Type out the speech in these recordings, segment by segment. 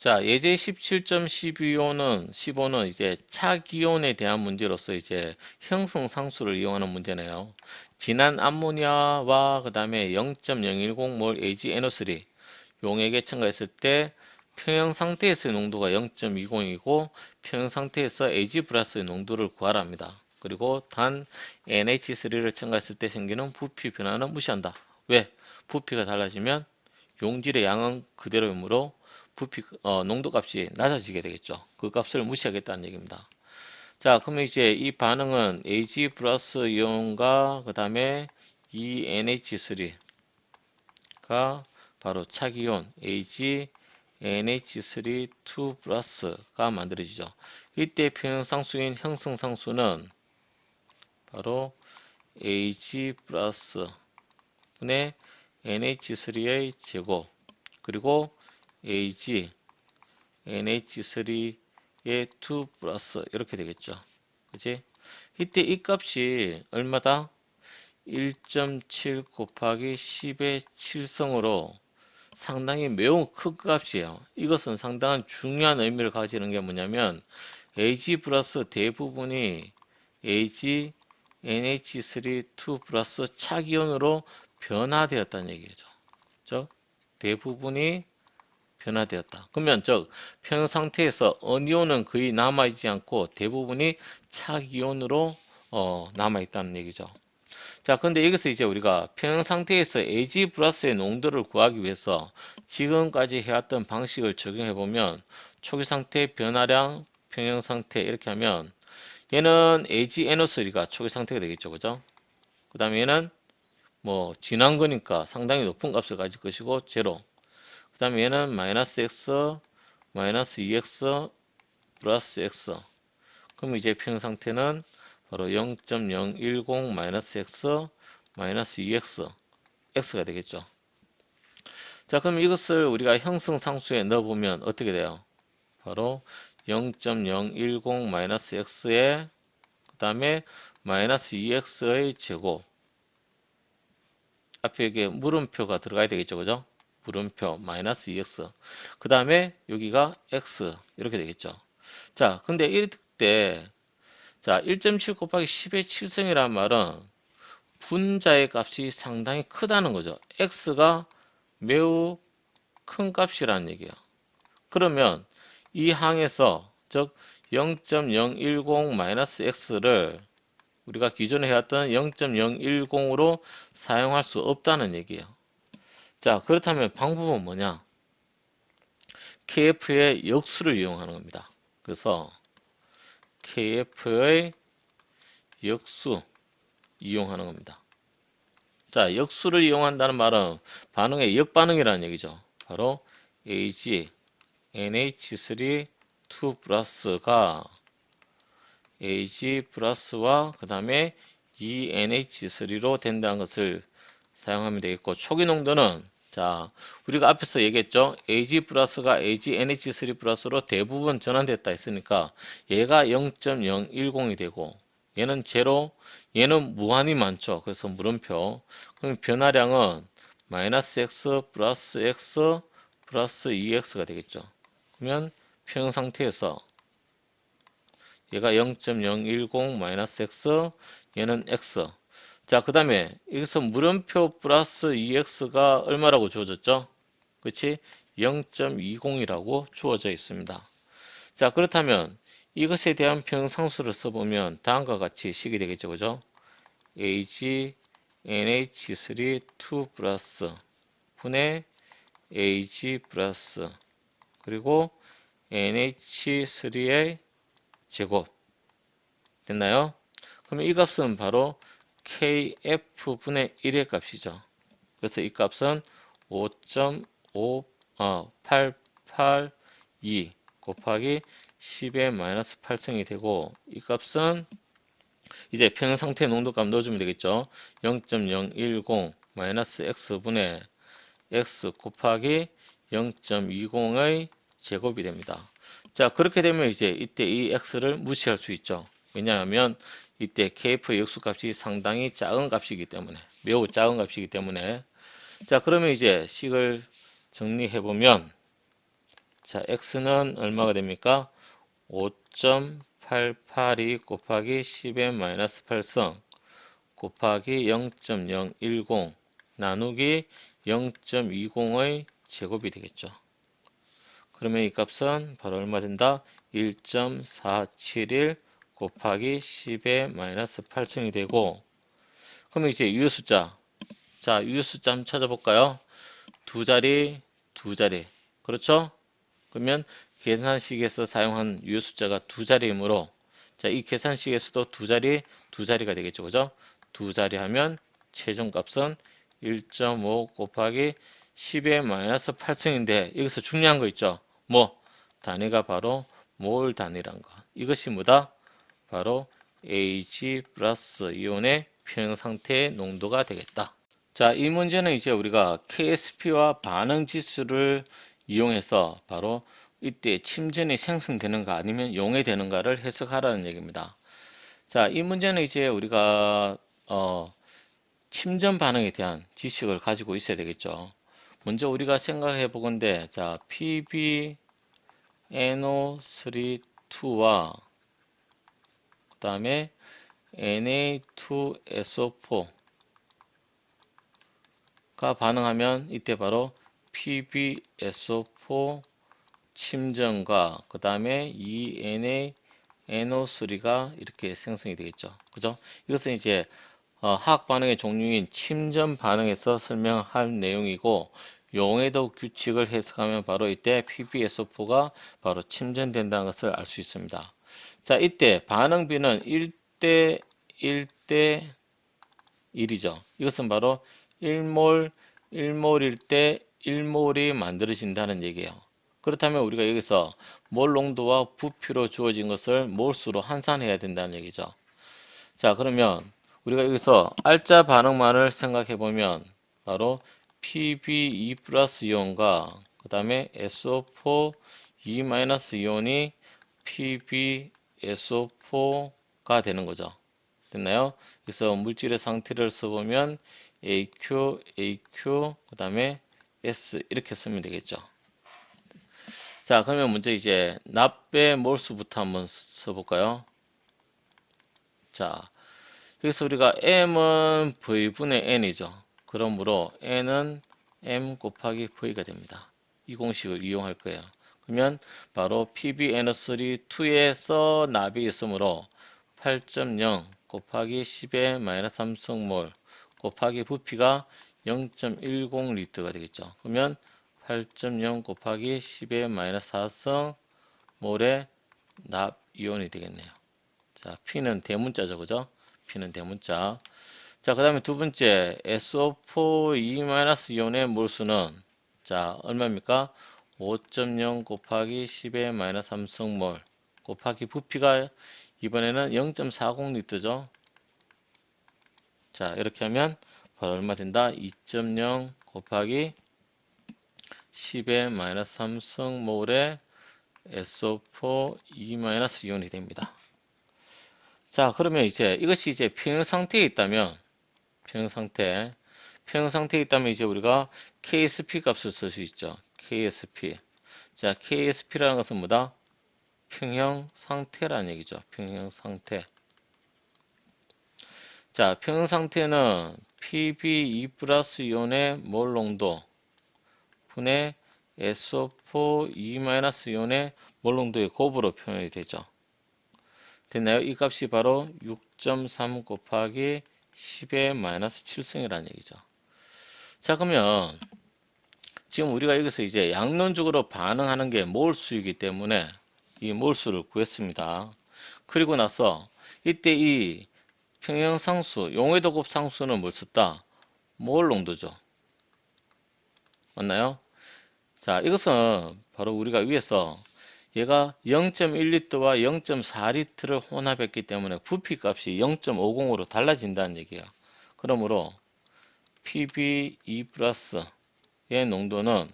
자, 예제 17.15는 이제 차기온에 대한 문제로서 이제 형성상수를 이용하는 문제네요. 진한 암모니아와 그 다음에 0.010몰 AgNO3 용액에 첨가했을 때 평형 상태에서의 농도가 0.20이고 평형 상태에서 Ag 플러스의 농도를 구하랍니다. 그리고 단 NH3를 첨가했을 때 생기는 부피 변화는 무시한다. 왜? 부피가 달라지면 용질의 양은 그대로이므로 부피 농도 값이 낮아지게 되겠죠. 그 값을 무시하겠다는 얘기입니다. 자, 그러면 이제 이 반응은 Ag 플러스 이온과 그 다음에 ENH3가 바로 차기온 Ag NH3 2 플러스가 만들어지죠. 이때 평형상수인 형성상수는 바로 Ag 플러스 분의 NH3의 제곱 그리고 Ag NH3의 2 플러스 이렇게 되겠죠. 그치? 이때 이 값이 얼마다? 1.7 곱하기 10의 7성으로 상당히 매우 큰 값이에요. 이것은 상당한 중요한 의미를 가지는 게 뭐냐면 Ag 플러스 대부분이 Ag NH3 2 플러스 차기온으로 변화되었다는 얘기죠. 즉 대부분이 변화되었다. 그러면 즉 평형 상태에서 어니온은 거의 남아있지 않고 대부분이 차기온으로 남아있다는 얘기죠. 자, 근데 여기서 이제 우리가 평형 상태에서 Ag 플러스의 농도를 구하기 위해서 지금까지 해왔던 방식을 적용해 보면 초기 상태 변화량 평형 상태 이렇게 하면 얘는 AgNO3가 초기 상태가 되겠죠, 그죠? 그 다음에 얘는 뭐 진한 거니까 상당히 높은 값을 가질 것이고 제로. 그 다음에 얘는 마이너스 x 마이너스 2x 플러스 x. 그럼 이제 평형 상태는 바로 0.010 마이너스 x 마이너스 2x x가 되겠죠. 자, 그럼 이것을 우리가 형성상수에 넣어보면 어떻게 돼요? 바로 0.010 마이너스 x에 그 다음에 마이너스 2x의 제곱 앞에 이게 물음표가 들어가야 되겠죠, 그죠? 물음표 마이너스 2x 그 다음에 여기가 x 이렇게 되겠죠. 자, 근데 이때 자 1.7 곱하기 10의 7승이란 말은 분자의 값이 상당히 크다는 거죠. x가 매우 큰 값이라는 얘기예요. 그러면 이 항에서 즉 0.010-x를 우리가 기존에 해왔던 0.010으로 사용할 수 없다는 얘기예요. 자, 그렇다면 방법은 뭐냐? KF의 역수를 이용하는 겁니다. 그래서 KF의 역수 이용하는 겁니다. 자, 역수를 이용한다는 말은 반응의 역반응이라는 얘기죠. 바로 Ag NH3 2 플러스가 Ag 플러스와 그 다음에 ENH3로 된다는 것을 사용하면 되겠고 초기 농도는 자 우리가 앞에서 얘기했죠. Ag 플러스가 Ag NH3 플러스로 대부분 전환됐다 했으니까 얘가 0.010이 되고 얘는 제로 얘는 무한히 많죠. 그래서 물음표 그럼 변화량은 마이너스 x 플러스 2x가 되겠죠. 그러면 평형 상태에서 얘가 0.010 마이너스 x 얘는 x 자 그 다음에 여기서 물음표 플러스 2x가 얼마라고 주어졌죠? 그치? 0.20이라고 주어져 있습니다. 자 그렇다면 이것에 대한 평형상수를 써보면 다음과 같이 식이 되겠죠. 그죠? Ag NH3 2 플러스 분의 Ag 플러스 그리고 NH3의 제곱 됐나요? 그러면 이 값은 바로 KF분의 1의 값이죠. 그래서 이 값은 5.882 곱하기 10의 마이너스 8승이 되고 이 값은 이제 평형 상태 농도값 넣어주면 되겠죠. 0.010 마이너스 x분의 x 곱하기 0.20의 제곱이 됩니다. 자 그렇게 되면 이제 이때 이 x를 무시할 수 있죠. 왜냐하면 이때 kf 역수값이 상당히 작은 값이기 때문에 매우 작은 값이기 때문에 자 그러면 이제 식을 정리해 보면 자, x는 얼마가 됩니까? 5.882 곱하기 10의 마이너스 8성 곱하기 0.010 나누기 0.20의 제곱이 되겠죠. 그러면 이 값은 바로 얼마 된다? 1.471 곱하기 10의 마이너스 8승이 되고, 그러면 이제 유효 숫자. 자, 유효 숫자 한번 찾아볼까요? 두 자리, 두 자리. 그렇죠? 그러면 계산식에서 사용한 유효 숫자가 두 자리이므로, 자, 이 계산식에서도 두 자리, 두 자리가 되겠죠. 그죠? 두 자리 하면 최종 값은 1.5 곱하기 10의 마이너스 8승인데, 여기서 중요한 거 있죠? 뭐? 단위가 바로 몰 단위란 거. 이것이 뭐다? 바로 Ag 플러스 이온의 평형 상태의 농도가 되겠다. 자, 이 문제는 이제 우리가 KSP와 반응 지수를 이용해서 바로 이때 침전이 생성되는가 아니면 용해되는가를 해석하라는 얘기입니다. 자, 이 문제는 이제 우리가 침전 반응에 대한 지식을 가지고 있어야 되겠죠. 먼저 우리가 생각해 보건데, 자, PbNO3,2와 그 다음에 Na2SO4가 반응하면 이때 바로 PbSO4 침전과 그 다음에 ENaNO3가 이렇게 생성이 되겠죠. 그죠? 이것은 이제 화학 반응의 종류인 침전 반응에서 설명할 내용이고, 용해도 규칙을 해석하면 바로 이때 PbSO4가 바로 침전된다는 것을 알 수 있습니다. 자, 이때 반응비는 1대 1대 1이죠. 이것은 바로 1몰 1몰일 때 1몰이 만들어진다는 얘기예요. 그렇다면 우리가 여기서 몰 농도와 부피로 주어진 것을 몰수로 환산해야 된다는 얘기죠. 자, 그러면 우리가 여기서 알짜 반응만을 생각해 보면 바로 PbE 플러스 이온과 그 다음에 SO4 E 마이너스 이온이 PbSO4가 되는 거죠. 됐나요? 그래서 물질의 상태를 써보면 AQ, AQ, 그 다음에 S 이렇게 쓰면 되겠죠. 자, 그러면 먼저 이제 납배 몰수부터 한번 써볼까요? 자, 여기서 우리가 M은 V분의 N이죠. 그러므로 N은 M 곱하기 V가 됩니다. 이 공식을 이용할 거예요. 그러면 바로 PbNO3-2에서 납이 있으므로 8.0 곱하기 10의 마이너스 3승몰 곱하기 부피가 0.10리터가 되겠죠. 그러면 8.0 곱하기 10의 마이너스 4승 몰의 납 이온이 되겠네요. 자, P는 대문자죠. 그죠? P는 대문자. 자, 그 다음에 두 번째 SO4-2-이온의 몰수는 자, 얼마입니까? 5.0 곱하기 10의 마이너스 3승몰 곱하기 부피가 이번에는 0.40리터죠. 자, 이렇게 하면 바로 얼마 된다? 2.0 곱하기 10의 마이너스 3승몰의 SO4-2-이온이 됩니다. 자, 그러면 이제 이것이 이제 평형 상태에 있다면 평형 상태에 있다면 이제 우리가 KSP 값을 쓸 수 있죠. KSP. 자, KSP라는 것은 뭐다? 평형 상태라는 얘기죠. 평형 상태. 자, 평형 상태는 PbE 플러스 이온의 몰 농도 분의 SO4 E-이온의 몰 농도의 곱으로 표현이 되죠. 됐나요? 이 값이 바로 6.3 곱하기 10의 마이너스 7승이라는 얘기죠. 자, 그러면 지금 우리가 여기서 이제 양론적으로 반응하는 게 몰수이기 때문에 이 몰수를 구했습니다. 그리고 나서 이때 이 평형상수, 용해도곱 상수는 뭘 썼다? 몰 농도죠. 맞나요? 자, 이것은 바로 우리가 위에서 얘가 0.1리터와 0.4리터를 혼합했기 때문에 부피 값이 0.50으로 달라진다는 얘기예요. 그러므로 PbE 플러스의 농도는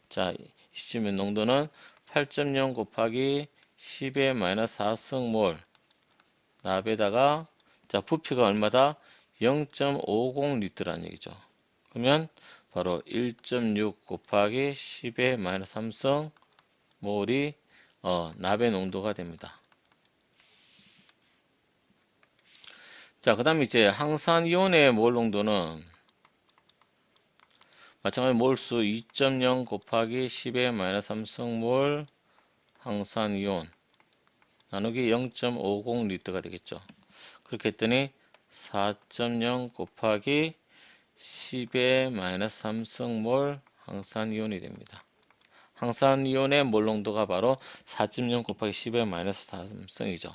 자, 시점의 농도는 8.0 곱하기 10의 마이너스 4승몰 납에다가 자, 부피가 얼마다? 0.50리터라는 얘기죠. 그러면 바로 1.6 곱하기 10의 마이너스 3승 몰이 납의 농도가 됩니다. 자, 그 다음에 이제 항산이온의 몰 농도는 마찬가지로 몰수 2.0 곱하기 10의 마이너스 3승몰 항산이온 나누기 0.50리터가 되겠죠. 그렇게 했더니 4.0 곱하기 10의 마이너스 3승몰 항산이온이 됩니다. 항산이온의 몰 농도가 바로 4.0 곱하기 10의 마이너스 3승이죠.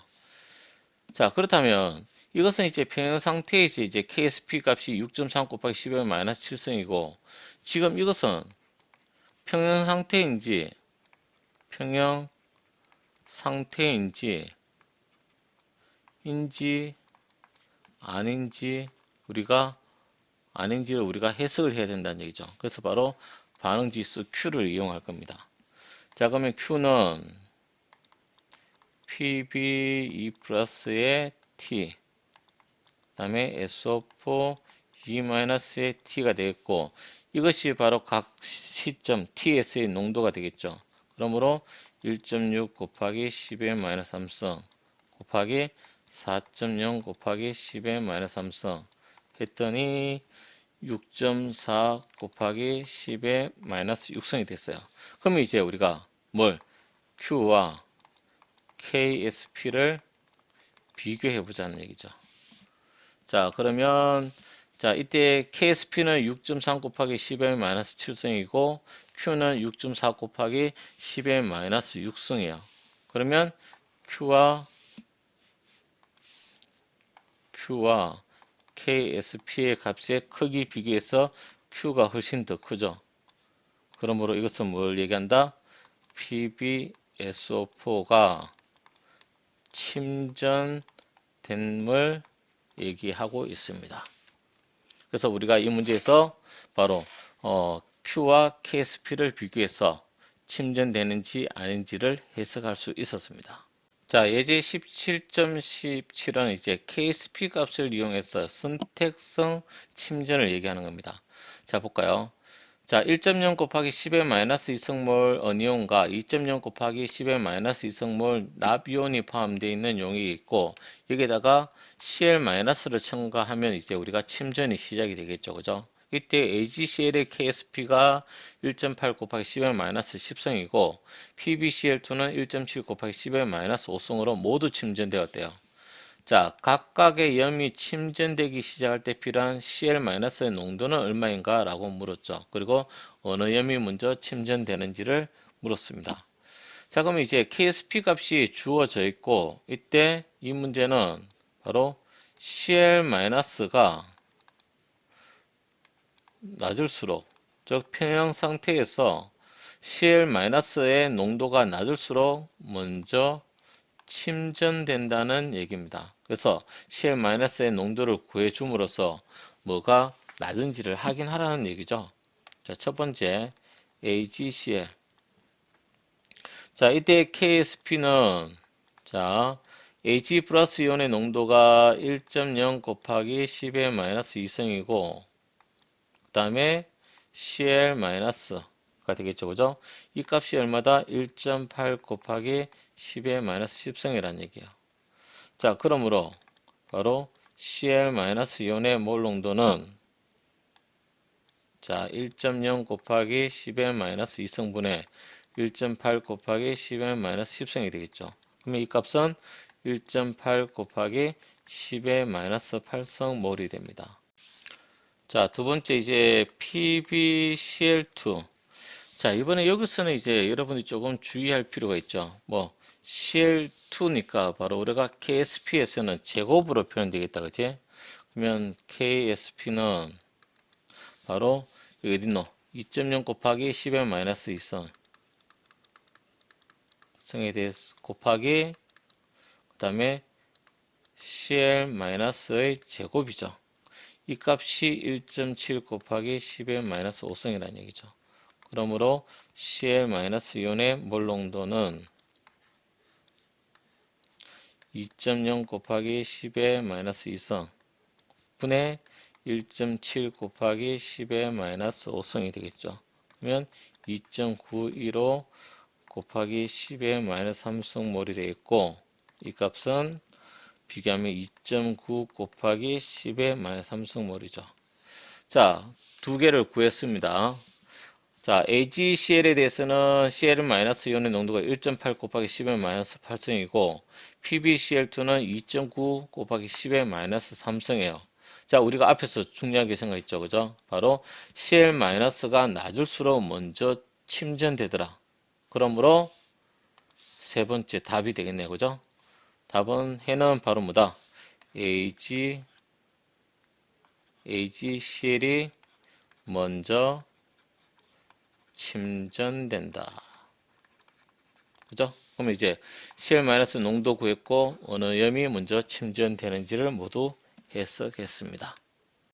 자, 그렇다면 이것은 이제 평형 상태에서 이제 KSP 값이 6.3 곱하기 10의 마이너스 7승이고 지금 이것은 평형 상태인지 평형 상태인지 아닌지를 우리가 해석을 해야 된다는 얘기죠. 그래서 바로 반응지수 Q를 이용할 겁니다. 자, 그러면 Q는 PB2 플러스의 T 그 다음에 SO4 E-의 T가 되겠고 이것이 바로 각 시점 TS의 농도가 되겠죠. 그러므로 1.6 곱하기 10의 마이너스 3성 곱하기 4.0 곱하기 10의 마이너스 3성 했더니 6.4 곱하기 10의 마이너스 6성이 됐어요. 그러면 이제 우리가 뭘 Q와 KSP를 비교해 보자는 얘기죠. 자, 그러면 자, 이때 KSP는 6.3 곱하기 10의 마이너스 7승이고 Q는 6.4 곱하기 10의 마이너스 6승이에요. 그러면 Q와 KSP의 값의 크기 비교해서 Q가 훨씬 더 크죠. 그러므로 이것은 뭘 얘기한다? PbSO4가 침전됨을 얘기하고 있습니다. 그래서 우리가 이 문제에서 바로 Q와 KSP를 비교해서 침전되는지 아닌지를 해석할 수 있었습니다. 자, 예제 17.17은 이제 KSP 값을 이용해서 선택성 침전을 얘기하는 겁니다. 자, 볼까요? 자, 1.0 곱하기 10의 마이너스 2승몰 어니온과 2.0 곱하기 10의 마이너스 2승몰 납이온이 포함되어 있는 용이 있고 여기에다가 Cl-를 첨가하면 이제 우리가 침전이 시작이 되겠죠. 그죠? 이때 AgCl의 KSP가 1.8 곱하기 10의 마이너스 10성이고 PbCl2는 1.7 곱하기 10의 마이너스 5성으로 모두 침전되었대요. 자, 각각의 염이 침전되기 시작할 때 필요한 Cl-의 농도는 얼마인가? 라고 물었죠. 그리고 어느 염이 먼저 침전되는지를 물었습니다. 자, 그럼 이제 KSP 값이 주어져 있고, 이때 이 문제는 바로 Cl-가 낮을수록, 즉 평형 상태에서 Cl-의 농도가 낮을수록 먼저 침전된다는 얘기입니다. 그래서 Cl-의 농도를 구해줌으로써 뭐가 낮은지를 확인하라는 얘기죠. 자, 첫 번째 AgCl. 자, 이때 KSP는 자, Ag 플러스 이온의 농도가 1.0 곱하기 10의 마이너스 2성이고 그 다음에 Cl-가 되겠죠. 그죠? 이 값이 얼마다? 1.8 곱하기 10의 마이너스 10성이라는 얘기예요. 자, 그러므로 바로 Cl-이온의 몰 농도는 자, 1.0 곱하기 10의 마이너스 2성분의 1.8 곱하기 10의 마이너스 10성이 되겠죠. 그러면 이 값은 1.8 곱하기 10의 마이너스 8성 몰이 됩니다. 자, 두 번째 이제 PbCl2. 자, 이번에 여기서는 이제 여러분이 조금 주의할 필요가 있죠. 뭐 Cl2니까 바로 우리가 KSP에서는 제곱으로 표현되겠다, 그치? 그러면 KSP는 바로 여기 어딨노? 2.0 곱하기 10의 마이너스 2성 성에 대해서 곱하기 그 다음에 Cl-의 제곱이죠. 이 값이 1.7 곱하기 10의 마이너스 5성이라는 얘기죠. 그러므로 Cl-이온의 몰 농도는 2.0 곱하기 10의 마이너스 2성 분의 1.7 곱하기 10의 마이너스 5성이 되겠죠. 그러면 2.915 곱하기 10의 마이너스 3승몰이 되겠고, 이 값은 비교하면 2.9 곱하기 10의 마이너스 3승몰이죠. 자, 두 개를 구했습니다. 자, AgCl에 대해서는 Cl-이온의 농도가 1.8 곱하기 10의 마이너스 8승이고, PbCl2는 2.9 곱하기 10의 마이너스 3승이에요. 자, 우리가 앞에서 중요하게 생각했죠. 그죠? 바로 Cl-가 낮을수록 먼저 침전되더라. 그러므로 세 번째 답이 되겠네요. 그죠? 답은 해는 바로 뭐다? AgCl이 먼저 침전된다. 그죠? 그러면 이제 Cl- 농도 구했고 어느 염이 먼저 침전되는지를 모두 해석했습니다.